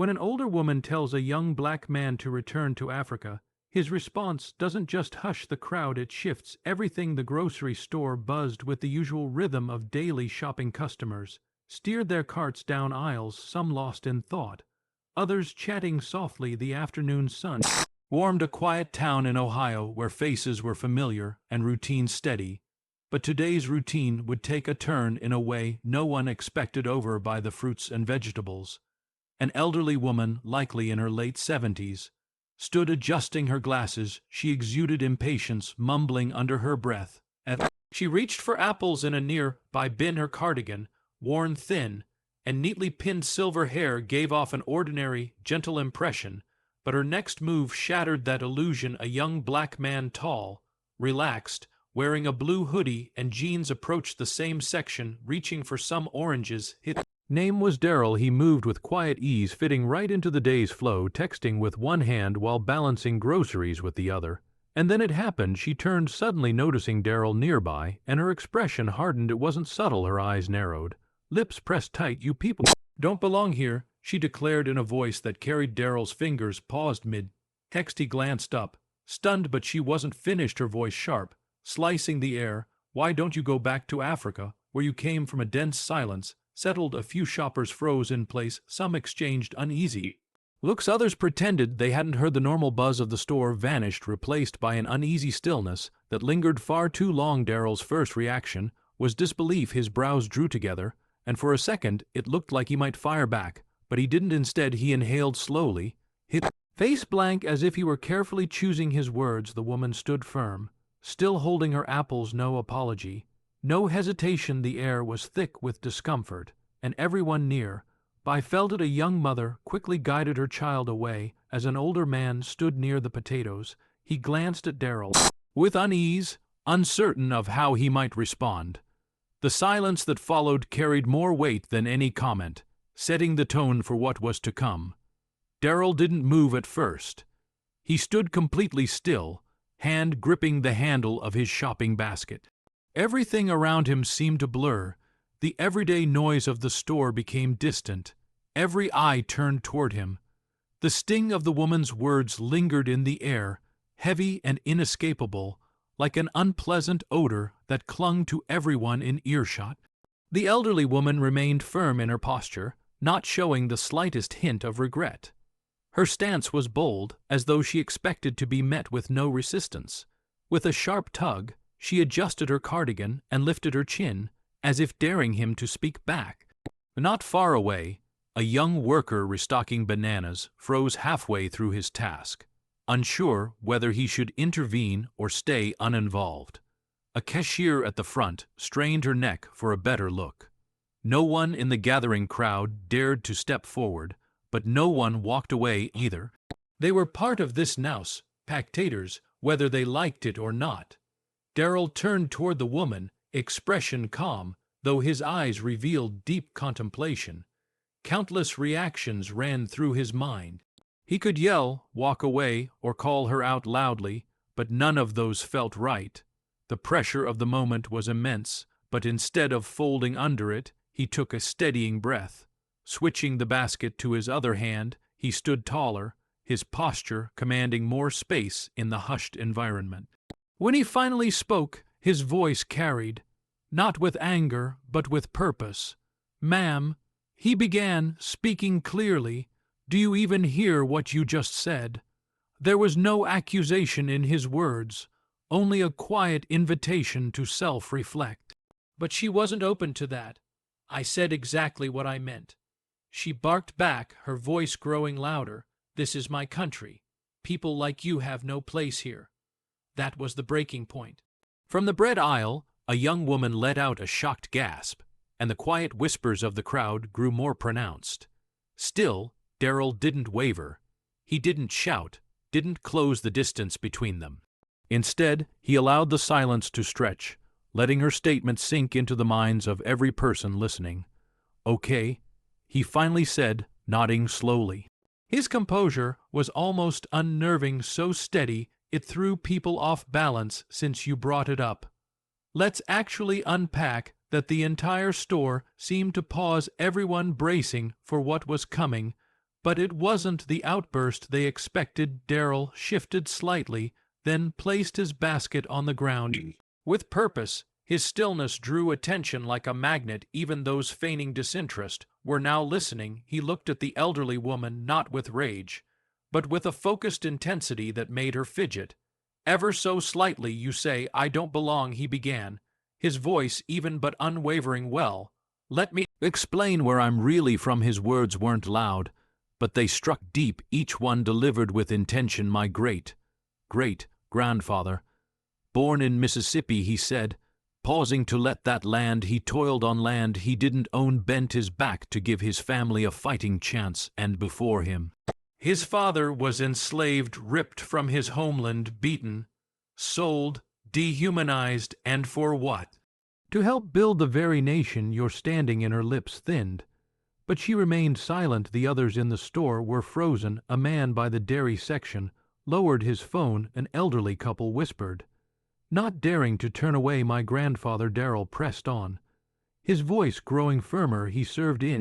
When an older woman tells a young black man to return to Africa, his response doesn't just hush the crowd, it shifts everything. The grocery store buzzed with the usual rhythm of daily shopping. Customers steered their carts down aisles, some lost in thought, others chatting softly. The afternoon sun warmed a quiet town in Ohio where faces were familiar and routine steady. But today's routine would take a turn in a way no one expected. Over by the fruits and vegetables, an elderly woman, likely in her late 70s, stood adjusting her glasses. She exuded impatience, mumbling under her breath. She reached for apples in a near-by bin. Her cardigan, worn thin, and neatly pinned silver hair gave off an ordinary, gentle impression, but her next move shattered that illusion. A young black man, tall, relaxed, wearing a blue hoodie and jeans, approached the same section, reaching for some oranges. His name was Daryl. He moved with quiet ease, fitting right into the day's flow, texting with one hand while balancing groceries with the other. And then it happened. She turned, suddenly noticing Daryl nearby, and her expression hardened. It wasn't subtle. Her eyes narrowed, lips pressed tight. "You people don't belong here," she declared in a voice that carried. Daryl's fingers paused mid-text. He glanced up, stunned, but she wasn't finished. Her voice sharp, slicing the air. "Why don't you go back to Africa, where you came from?" A dense silence settled. A few shoppers froze in place. Some exchanged uneasy looks. Others pretended they hadn't heard. The normal buzz of the store vanished, replaced by an uneasy stillness that lingered far too long. Daryl's first reaction was disbelief. His brows drew together, and for a second it looked like he might fire back, but he didn't. Instead, he inhaled slowly, his face blank, as if he were carefully choosing his words. The woman stood firm, still holding her apples. No apology, no hesitation. The air was thick with discomfort, and everyone near-by felt it. A young mother quickly guided her child away. As an older man stood near the potatoes, he glanced at Daryl with unease, uncertain of how he might respond. The silence that followed carried more weight than any comment, setting the tone for what was to come. Daryl didn't move at first. He stood completely still, hand gripping the handle of his shopping basket. Everything around him seemed to blur. The everyday noise of the store became distant. Every eye turned toward him. The sting of the woman's words lingered in the air, heavy and inescapable, like an unpleasant odor that clung to everyone in earshot. The elderly woman remained firm in her posture, not showing the slightest hint of regret. Her stance was bold, as though she expected to be met with no resistance. With a sharp tug, she adjusted her cardigan and lifted her chin, as if daring him to speak back. Not far away, a young worker restocking bananas froze halfway through his task, unsure whether he should intervene or stay uninvolved. A cashier at the front strained her neck for a better look. No one in the gathering crowd dared to step forward, but no one walked away either. They were part of this nous, spectators, whether they liked it or not. Daryl turned toward the woman, expression calm, though his eyes revealed deep contemplation. Countless reactions ran through his mind. He could yell, walk away, or call her out loudly, but none of those felt right. The pressure of the moment was immense, but instead of folding under it, he took a steadying breath. Switching the basket to his other hand, he stood taller, his posture commanding more space in the hushed environment. When he finally spoke, his voice carried, not with anger, but with purpose. "Ma'am," he began, speaking clearly, "do you even hear what you just said?" There was no accusation in his words, only a quiet invitation to self-reflect. But she wasn't open to that. "I said exactly what I meant." She barked back, her voice growing louder. "This is my country. People like you have no place here." That was the breaking point. From the bread aisle, a young woman let out a shocked gasp, and the quiet whispers of the crowd grew more pronounced. Still, Daryl didn't waver. He didn't shout, didn't close the distance between them. Instead, he allowed the silence to stretch, letting her statement sink into the minds of every person listening. "Okay," he finally said, nodding slowly. His composure was almost unnerving, so steady it threw people off balance. "Since you brought it up, let's actually unpack that." The entire store seemed to pause, everyone bracing for what was coming. But it wasn't the outburst they expected. Darrell shifted slightly, then placed his basket on the ground. With purpose, his stillness drew attention like a magnet. Even those feigning disinterest were now listening. He looked at the elderly woman not with rage, but with a focused intensity that made her fidget. "Ever so slightly, you say I don't belong," he began, his voice even but unwavering. "Well, let me explain where I'm really from." His words weren't loud, but they struck deep, each one delivered with intention. "My great-grandfather, born in Mississippi," he said, pausing to let that land. "He toiled on land he didn't own, bent his back to give his family a fighting chance, and before him his father was enslaved, ripped from his homeland, beaten, sold, dehumanized, and for what? To help build the very nation you're standing in." Her lips thinned, but she remained silent. The others in the store were frozen. A man by the dairy section lowered his phone. An elderly couple whispered. Not daring to turn away my grandfather, Darrell pressed on, his voice growing firmer. He served in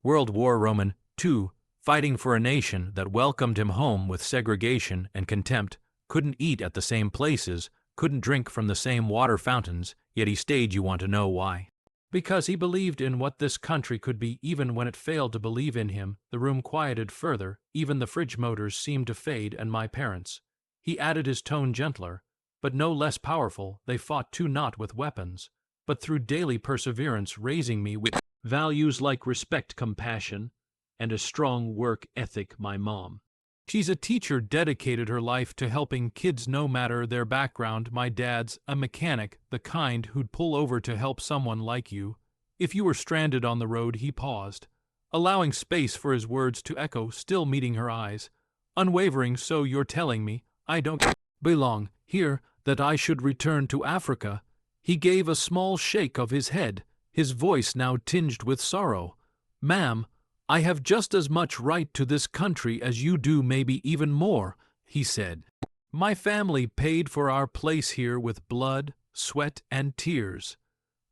World War Roman II, fighting for a nation that welcomed him home with segregation and contempt, couldn't eat at the same places, couldn't drink from the same water fountains, yet he stayed. You want to know why? Because he believed in what this country could be, even when it failed to believe in him. The room quieted further, even the fridge motors seemed to fade. And my parents, he added, his tone gentler, but no less powerful, they fought too, not with weapons, but through daily perseverance, raising me with values like respect, compassion, and a strong work ethic. My mom, she's a teacher, dedicated her life to helping kids no matter their background. My dad's a mechanic, the kind who'd pull over to help someone like you if you were stranded on the road. He paused, allowing space for his words to echo, still meeting her eyes, unwavering. "So you're telling me I don't belong here, that I should return to Africa?" He gave a small shake of his head, his voice now tinged with sorrow. "Ma'am, I have just as much right to this country as you do, maybe even more," he said. "My family paid for our place here with blood, sweat, and tears."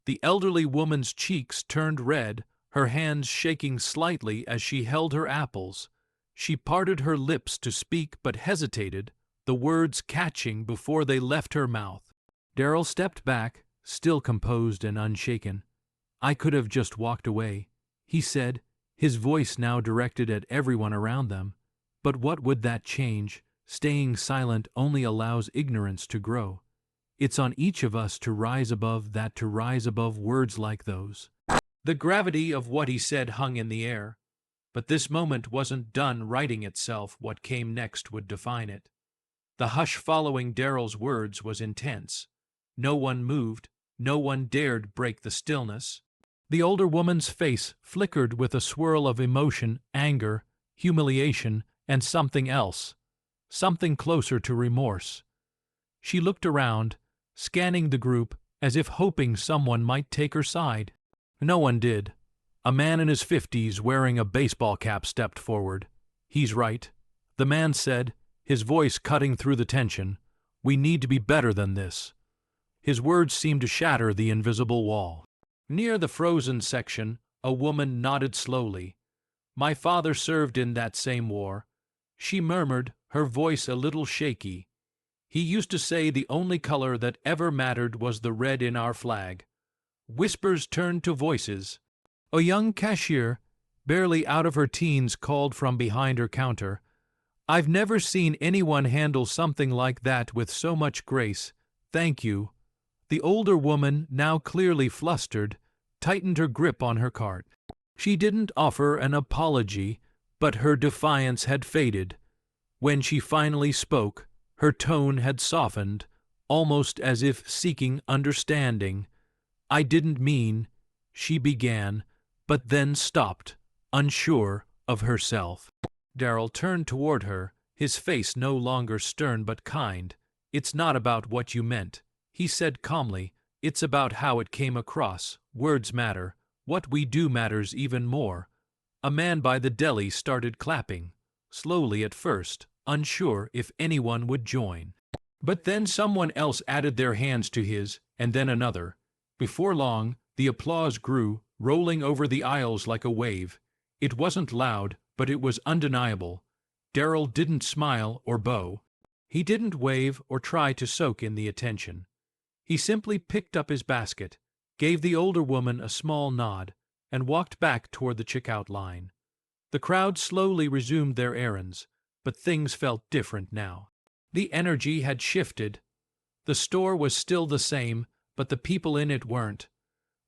The elderly woman's cheeks turned red, her hands shaking slightly as she held her apples. She parted her lips to speak but hesitated, the words catching before they left her mouth. Darrell stepped back, still composed and unshaken. "I could have just walked away," he said, his voice now directed at everyone around them. "But what would that change? Staying silent only allows ignorance to grow. It's on each of us to rise above that, to rise above words like those." The gravity of what he said hung in the air, but this moment wasn't done writing itself. What came next would define it. The hush following Darrell's words was intense. No one moved, no one dared break the stillness. The older woman's face flickered with a swirl of emotion, anger, humiliation, and something else, something closer to remorse. She looked around, scanning the group as if hoping someone might take her side. No one did. A man in his 50s wearing a baseball cap stepped forward. "He's right," the man said, his voice cutting through the tension. "We need to be better than this." His words seemed to shatter the invisible wall. Near the frozen section, a woman nodded slowly. "My father served in that same war," she murmured, her voice a little shaky. "He used to say the only color that ever mattered was the red in our flag." Whispers turned to voices. A young cashier, barely out of her teens, called from behind her counter, "I've never seen anyone handle something like that with so much grace. Thank you." The older woman, now clearly flustered, tightened her grip on her cart. She didn't offer an apology, but her defiance had faded. When she finally spoke, her tone had softened, almost as if seeking understanding. "I didn't mean," she began, but then stopped, unsure of herself. Darrell turned toward her, his face no longer stern but kind. "It's not about what you meant," he said calmly. "It's about how it came across. Words matter. What we do matters even more." A man by the deli started clapping, slowly at first, unsure if anyone would join. But then someone else added their hands to his, and then another. Before long, the applause grew, rolling over the aisles like a wave. It wasn't loud, but it was undeniable. Darrell didn't smile or bow. He didn't wave or try to soak in the attention. He simply picked up his basket, gave the older woman a small nod, and walked back toward the checkout line. The crowd slowly resumed their errands, but things felt different now. The energy had shifted. The store was still the same, but the people in it weren't.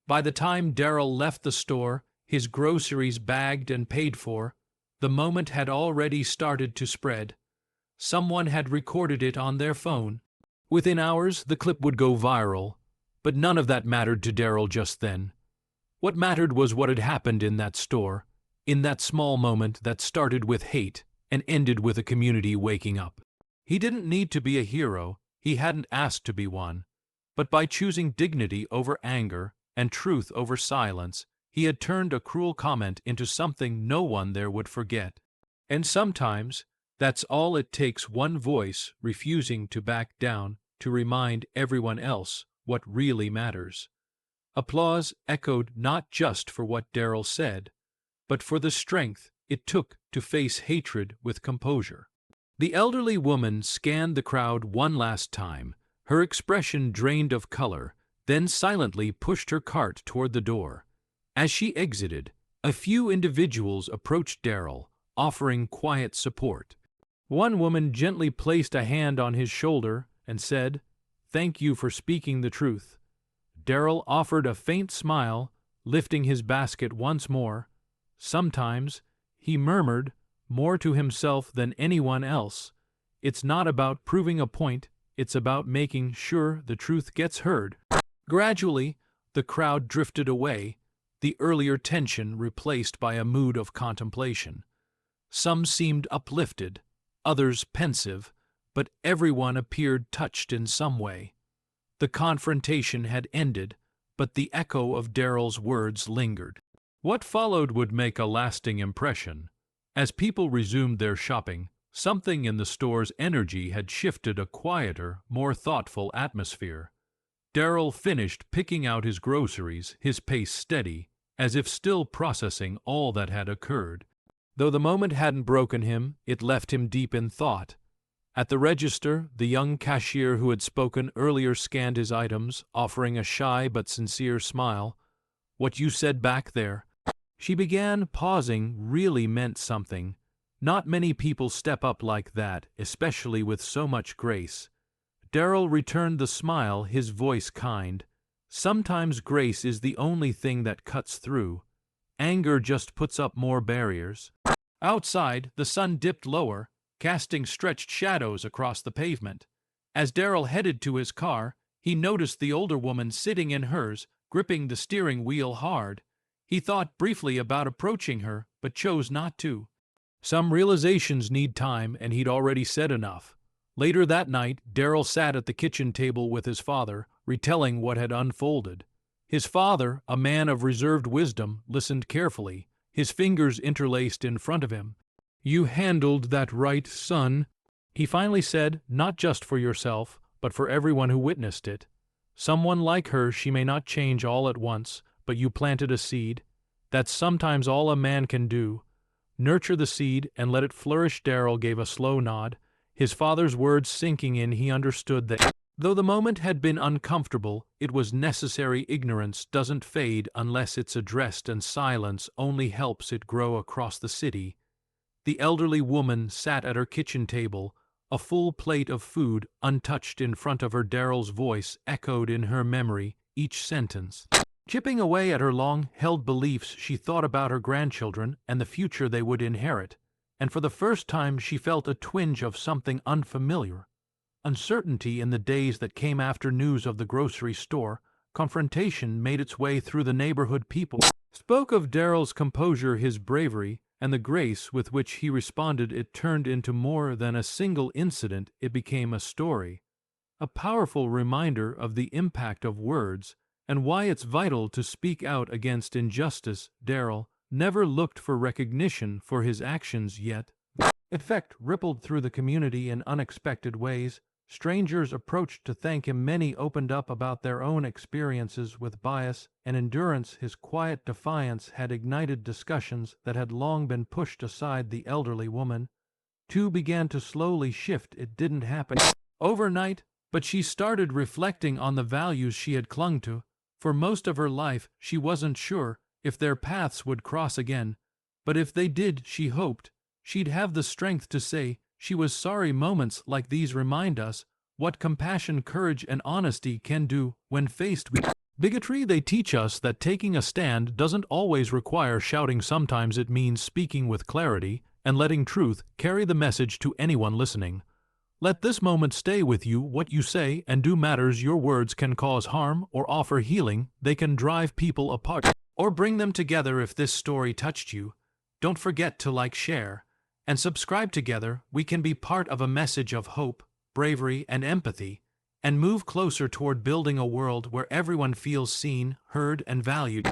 By the time Darrell left the store, his groceries bagged and paid for, the moment had already started to spread. Someone had recorded it on their phone. Within hours, the clip would go viral, but none of that mattered to Darrell just then. What mattered was what had happened in that store, in that small moment that started with hate and ended with a community waking up. He didn't need to be a hero, he hadn't asked to be one, but by choosing dignity over anger and truth over silence, he had turned a cruel comment into something no one there would forget. And sometimes, that's all it takes, one voice refusing to back down to remind everyone else what really matters. Applause echoed not just for what Darrell said, but for the strength it took to face hatred with composure. The elderly woman scanned the crowd one last time, her expression drained of color, then silently pushed her cart toward the door. As she exited, a few individuals approached Darrell, offering quiet support. One woman gently placed a hand on his shoulder and said, "Thank you for speaking the truth." Darrell offered a faint smile, lifting his basket once more. Sometimes, he murmured, more to himself than anyone else, "It's not about proving a point, it's about making sure the truth gets heard." Gradually, the crowd drifted away, the earlier tension replaced by a mood of contemplation. Some seemed uplifted, others pensive, but everyone appeared touched in some way. The confrontation had ended, but the echo of Darrell's words lingered. What followed would make a lasting impression. As people resumed their shopping, something in the store's energy had shifted, a quieter, more thoughtful atmosphere. Darrell finished picking out his groceries, his pace steady, as if still processing all that had occurred. Though the moment hadn't broken him, it left him deep in thought. At the register, the young cashier who had spoken earlier scanned his items, offering a shy but sincere smile. "What you said back there," she began, pausing, "really meant something. Not many people step up like that, especially with so much grace." Darrell returned the smile, his voice kind. "Sometimes grace is the only thing that cuts through. Anger just puts up more barriers." Outside, the sun dipped lower, casting stretched shadows across the pavement. As Darrell headed to his car, he noticed the older woman sitting in hers, gripping the steering wheel hard. He thought briefly about approaching her, but chose not to. Some realizations need time, and he'd already said enough. Later that night, Darrell sat at the kitchen table with his father, retelling what had unfolded. His father, a man of reserved wisdom, listened carefully, his fingers interlaced in front of him. "You handled that right, son," he finally said, "not just for yourself, but for everyone who witnessed it. Someone like her, she may not change all at once, but you planted a seed. That's sometimes all a man can do. Nurture the seed and let it flourish." Darrell gave a slow nod. His father's words sinking in, he understood that, though the moment had been uncomfortable, it was necessary. Ignorance doesn't fade unless it's addressed, and silence only helps it grow across the city. The elderly woman sat at her kitchen table, a full plate of food untouched in front of her. Darrell's voice echoed in her memory, each sentence. Chipping away at her long-held beliefs, she thought about her grandchildren and the future they would inherit, and for the first time she felt a twinge of something unfamiliar. Uncertainty in the days that came after news of the grocery store. Confrontation made its way through the neighborhood. People spoke of Darrell's composure, his bravery, and the grace with which he responded. It turned into more than a single incident, it became a story. A powerful reminder of the impact of words and why it's vital to speak out against injustice. Darrell never looked for recognition for his actions, yet the effect rippled through the community in unexpected ways. Strangers approached to thank him. Many opened up about their own experiences with bias and endurance. His quiet defiance had ignited discussions that had long been pushed aside. The elderly woman, too, began to slowly shift. It didn't happen overnight, but she started reflecting on the values she had clung to. For most of her life, she wasn't sure if their paths would cross again, but if they did, she hoped she'd have the strength to say she was sorry. Moments like these remind us what compassion, courage, and honesty can do when faced with bigotry. They teach us that taking a stand doesn't always require shouting. Sometimes it means speaking with clarity and letting truth carry the message to anyone listening. Let this moment stay with you. What you say and do matters. Your words can cause harm or offer healing. They can drive people apart or bring them together. If this story touched you, don't forget to like, share, and subscribe. Together, we can be part of a message of hope, bravery, and empathy, and move closer toward building a world where everyone feels seen, heard, and valued.